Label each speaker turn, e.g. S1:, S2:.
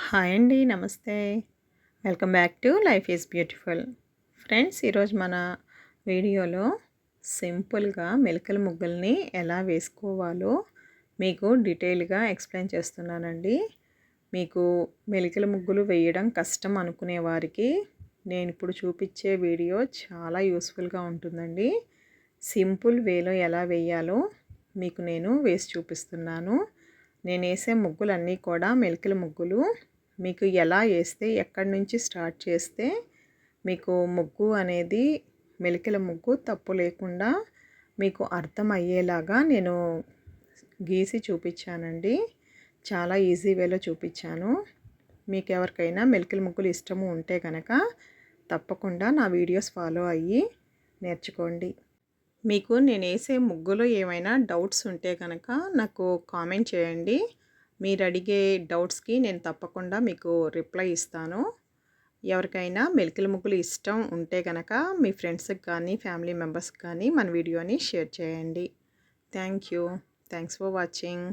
S1: Hi అండి. నమస్తే. Welcome back to life is beautiful. Friends, ఈరోజు మన వీడియోలో సింపుల్గా మెలికల ముగ్గుల్ని ఎలా వేసుకోవాలో మీకు డీటెయిల్గా ఎక్స్ప్లెయిన్ చేస్తున్నానండి. మీకు మెలికల ముగ్గులు వేయడం కష్టం అనుకునే వారికి నేను ఇప్పుడు చూపించే వీడియో చాలా యూస్ఫుల్గా ఉంటుందండి. సింపుల్ వేలో ఎలా వేయాలో మీకు నేను వేసి చూపిస్తున్నాను. నేను వేసే ముగ్గులన్నీ కూడా మెలికల ముగ్గులు. మీకు ఎలా వేస్తే ఎక్కడి నుంచి స్టార్ట్ చేస్తే మీకు ముగ్గు అనేది మెలికల ముగ్గు తప్పు లేకుండా మీకు అర్థమయ్యేలాగా నేను గీసి చూపించానండి. చాలా ఈజీ వేలో చూపించాను. మీకు ఎవరికైనా మెలికల ముగ్గులు ఇష్టము ఉంటే కనుక తప్పకుండా నా వీడియోస్ ఫాలో అయ్యి నేర్చుకోండి. మీకు నేను వేసే ముగ్గులో ఏమైనా డౌట్స్ ఉంటే కనుక నాకు కామెంట్ చేయండి. మీరు అడిగే డౌట్స్కి నేను తప్పకుండా మీకు రిప్లై ఇస్తాను. ఎవరికైనా మెలికల ముగ్గులు ఇష్టం ఉంటే కనుక మీ ఫ్రెండ్స్కి కానీ ఫ్యామిలీ మెంబర్స్కి కానీ మన వీడియోని షేర్ చేయండి. Thank you. Thanks for watching.